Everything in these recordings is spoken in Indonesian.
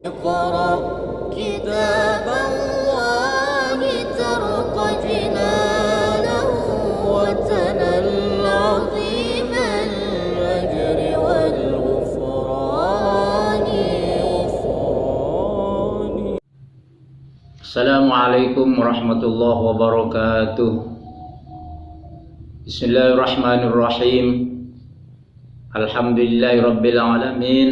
اقرأ كتاب الله ترق جنانه وتنل عظيم الأجر والغفران. Assalamualaikum warahmatullahi wabarakatuh. Bismillahirrahmanirrahim. Alhamdulillahi rabbil alamin.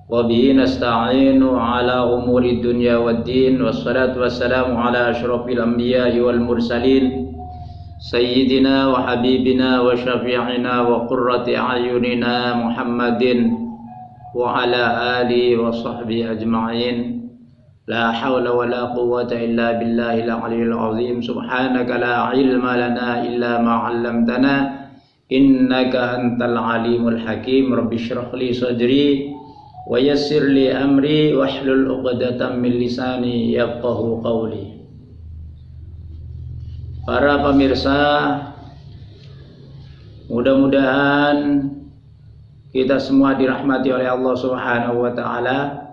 Wabihi nasta'inu ala umuri dunya waddin. Wassalatu wassalamu ala ashrafil anbiya'i wal mursalin, sayyidina wa habibina wa syafi'ina wa qurrati a'yunina Muhammadin wa ala alihi wa sahbihi ajma'in. La hawla wa la quwwata illa billahil aliyyil azim. Subhanaka la ilma lana illa ma 'allamtana innaka antal alimul hakim. Rabbi shrah li sadri wa yassir li amri wahlul 'uqdatam min lisani yafqahu qawli. Para pemirsa, mudah-mudahan kita semua dirahmati oleh Allah Subhanahu wa taala.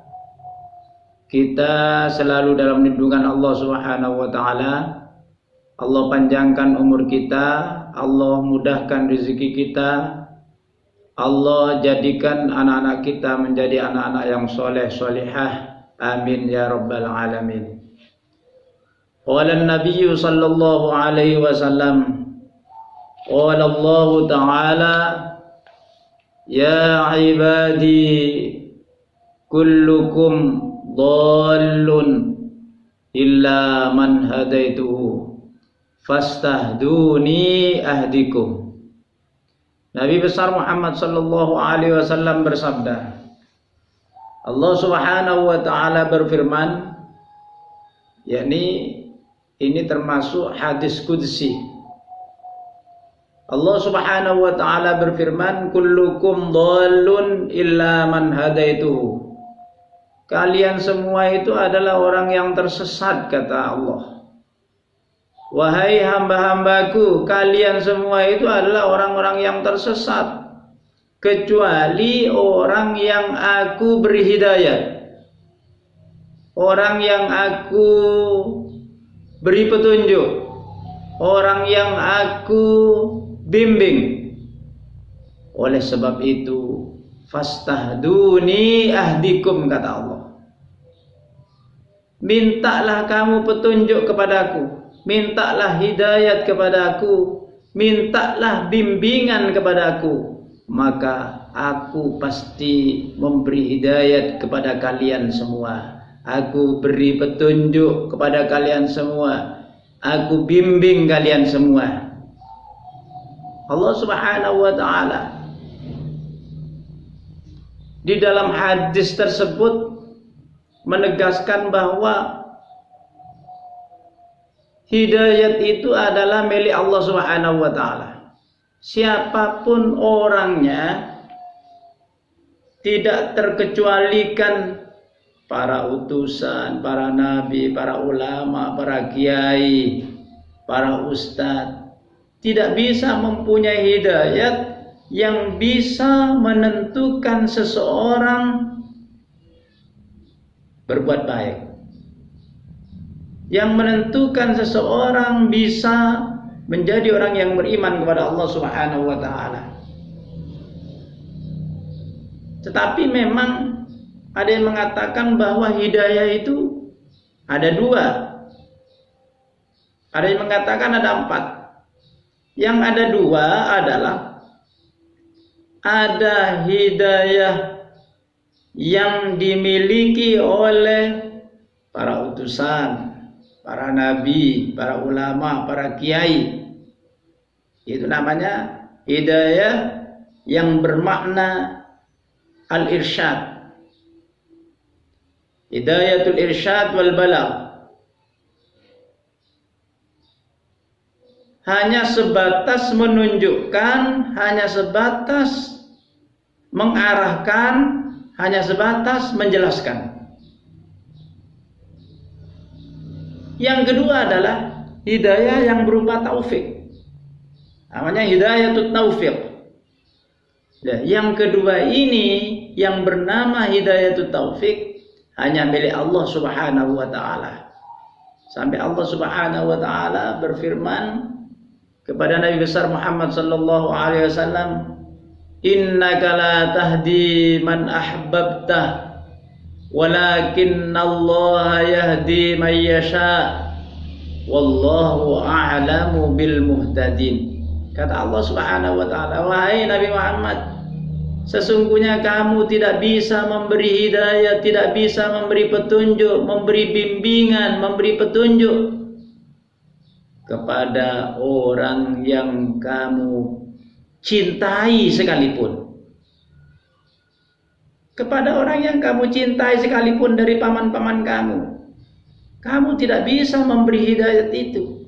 Kita selalu dalam lindungan Allah Subhanahu wa taala. Allah panjangkan umur kita, Allah mudahkan rezeki kita, Allah jadikan anak-anak kita menjadi anak-anak yang soleh solihah. Amin ya rabbal alamin. Qala an-nabiy sallallahu alaihi wasallam, qala Allah ta'ala, ya ibadi kullukum dhallun illa man hadaituhu fastahduni ahdikum. Nabi besar Muhammad sallallahu alaihi wasallam bersabda, Allah Subhanahu wa taala berfirman, yakni ini termasuk hadis qudsi. Allah Subhanahu wa taala berfirman, kullukum dhallun illa man hadaituhu. Kalian semua itu adalah orang yang tersesat, kata Allah. Wahai hamba-hambaku, kalian semua itu adalah orang-orang yang tersesat, kecuali orang yang aku beri hidayah, orang yang aku beri petunjuk, orang yang aku bimbing. Oleh sebab itu, fastahduni ahdikum, kata Allah. Mintalah kamu petunjuk kepadaku, mintalah hidayat kepadaku, mintalah bimbingan kepadaku, maka aku pasti memberi hidayat kepada kalian semua. Aku beri petunjuk kepada kalian semua, aku bimbing kalian semua. Allah Subhanahu wa ta'ala di dalam hadis tersebut menegaskan bahwa hidayat itu adalah milik Allah Subhanahu wa taala. Siapapun orangnya, tidak terkecualikan para utusan, para nabi, para ulama, para kiai, para ustadz, tidak bisa mempunyai hidayat yang bisa menentukan seseorang berbuat baik, yang menentukan seseorang bisa menjadi orang yang beriman kepada Allah Subhanahu wa taala. Tetapi memang ada yang mengatakan bahwa hidayah itu ada dua. Ada yang mengatakan ada empat. Yang ada dua adalah ada hidayah yang dimiliki oleh para utusan, para nabi, para ulama, para kiai. Itu namanya hidayah yang bermakna al-irsyad, hidayatul irsyad wal balagh. Hanya sebatas menunjukkan, hanya sebatas mengarahkan, hanya sebatas menjelaskan. Yang kedua adalah hidayah yang berupa taufik, namanya hidayatut taufiq. Nah, yang kedua ini yang bernama hidayatut taufik hanya milik Allah Subhanahu wa taala. Sampai Allah Subhanahu wa taala berfirman kepada Nabi besar Muhammad sallallahu alaihi wasallam, "Innaka la tahdi man ahbabta, walakinnallaha yahdi man yasha, wallahu a'lamu bil muhtadin." Kata Allah Subhanahu wa taala, "Wahai Nabi Muhammad, sesungguhnya kamu tidak bisa memberi hidayah, tidak bisa memberi petunjuk, memberi bimbingan, memberi petunjuk kepada orang yang kamu cintai sekalipun. Kepada orang yang kamu cintai sekalipun dari paman-paman kamu, kamu tidak bisa memberi hidayat itu.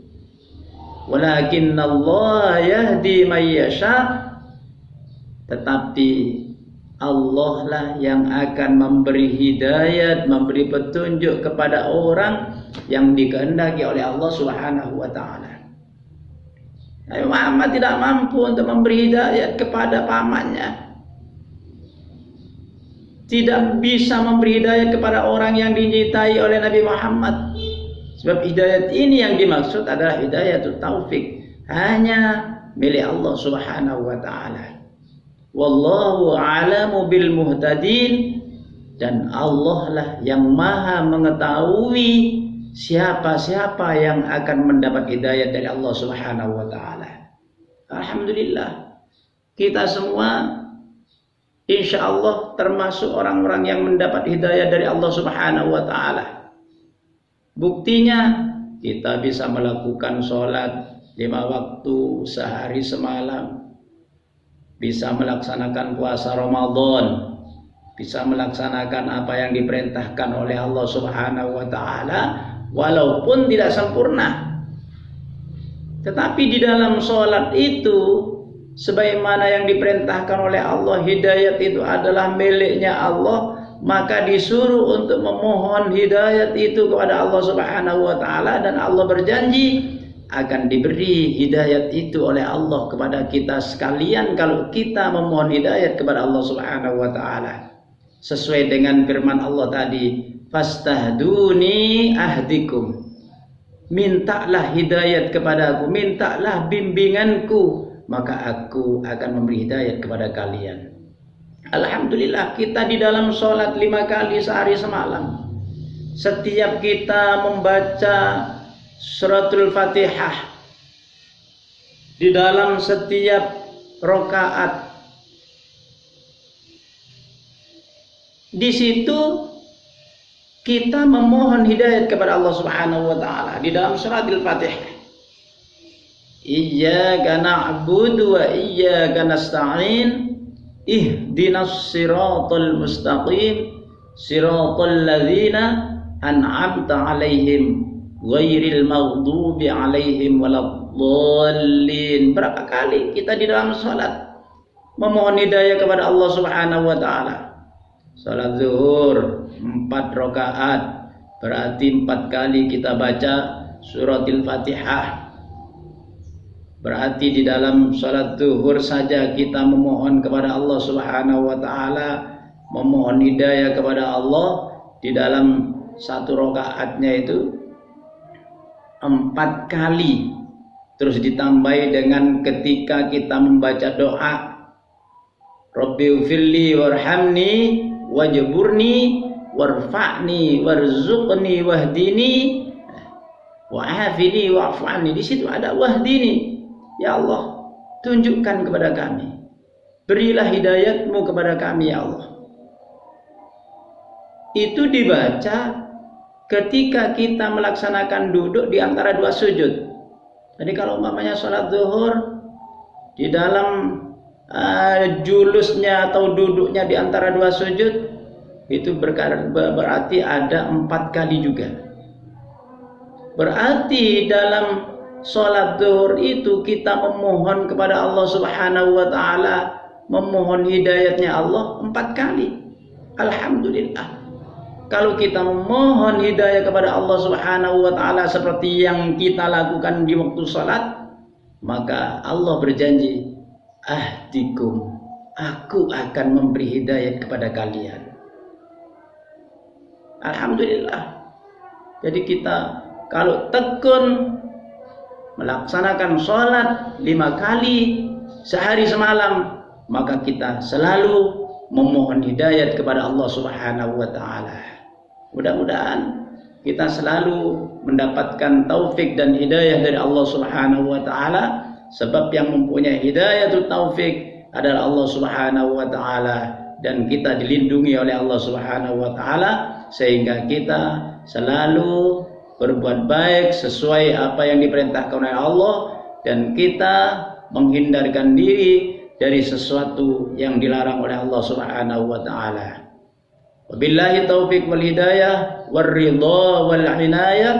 Walakinnallaha yahdi man yasha." Tetapi Allah lah yang akan memberi hidayat, memberi petunjuk kepada orang yang dikehendaki oleh Allah Subhanahu wa taala. Nabi Muhammad tidak mampu untuk memberi hidayat kepada pamannya. Tidak bisa memberi hidayat kepada orang yang dicintai oleh Nabi Muhammad. Sebab hidayat ini yang dimaksud adalah hidayatul taufik, hanya milik Allah Subhanahu wa taala. Wallahu a'lamu bil muhtadin, dan Allah lah yang maha mengetahui siapa-siapa yang akan mendapat hidayat dari Allah Subhanahu wa taala. Alhamdulillah, kita semua insya Allah termasuk orang-orang yang mendapat hidayat dari Allah Subhanahu wa taala. Buktinya kita bisa melakukan sholat 5 waktu sehari semalam, bisa melaksanakan puasa Ramadan, bisa melaksanakan apa yang diperintahkan oleh Allah Subhanahu wa taala walaupun tidak sempurna. Tetapi di dalam sholat itu, sebagaimana yang diperintahkan oleh Allah, hidayat itu adalah miliknya Allah, maka disuruh untuk memohon hidayat itu kepada Allah Subhanahu wa taala, dan Allah berjanji akan diberi hidayat itu oleh Allah kepada kita sekalian kalau kita memohon hidayat kepada Allah Subhanahu wa taala. Sesuai dengan firman Allah tadi, fastahduni ahdikum. Mintalah hidayat kepadaku, mintalah bimbinganku, maka aku akan memberi hidayat kepada kalian. Alhamdulillah, kita di dalam sholat 5 kali sehari semalam, setiap kita membaca suratul Fatihah di dalam setiap rakaat, di situ kita memohon hidayat kepada Allah Subhanahu wa taala di dalam suratul Fatihah. Iyyaka na'budu wa iyyaka nasta'in, ihdinas siratal mustaqim, siratal ladzina an'amta 'alaihim ghairil maghdubi 'alaihim waladdallin. Berapa kali kita di dalam salat memohon hidayah kepada Allah Subhanahu wa taala? Salat zuhur 4 rakaat, berarti 4 kali kita baca suratul Fatihah. Berarti di dalam salat zuhur saja kita memohon kepada Allah Subhanahu wa taala, memohon hidayah kepada Allah di dalam 1 rakaatnya itu 4 kali. Terus ditambahi dengan ketika kita membaca doa, Rabbighfirli warhamni wajburni warfa'ni warzuqni wahdini wa'afini wa'fu anni. Di situ ada wahdini. Ya Allah, tunjukkan kepada kami, berilah hidayatmu kepada kami ya Allah. Itu dibaca ketika kita melaksanakan duduk di antara 2 sujud. Jadi kalau umpamanya sholat zuhur di dalam julusnya atau duduknya di antara 2 sujud, itu berarti ada 4 kali juga. Berarti dalam sholat zuhur itu kita memohon kepada Allah Subhanahu wa ta'ala, memohon hidayatnya Allah 4 kali. Alhamdulillah, kalau kita memohon hidayah kepada Allah Subhanahu wa ta'ala seperti yang kita lakukan di waktu sholat, maka Allah berjanji, ahdikum, aku akan memberi hidayah kepada kalian. Alhamdulillah. Jadi kita kalau tekun melaksanakan sholat 5 kali sehari semalam, maka kita selalu memohon hidayat kepada Allah Subhanahu wa taala. Mudah-mudahan kita selalu mendapatkan taufik dan hidayah dari Allah Subhanahu wa taala, sebab yang mempunyai hidayatul taufik adalah Allah Subhanahu wa taala, dan kita dilindungi oleh Allah Subhanahu wa taala sehingga kita selalu berbuat baik sesuai apa yang diperintahkan oleh Allah, dan kita menghindarkan diri dari sesuatu yang dilarang oleh Allah Subhanahu wa taala. Wabillahi taufiq wal hidayah war ridha wal inayah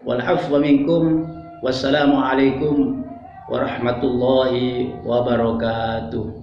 wal afwa minkum. Wassalamu alaikum warahmatullahi wabarakatuh.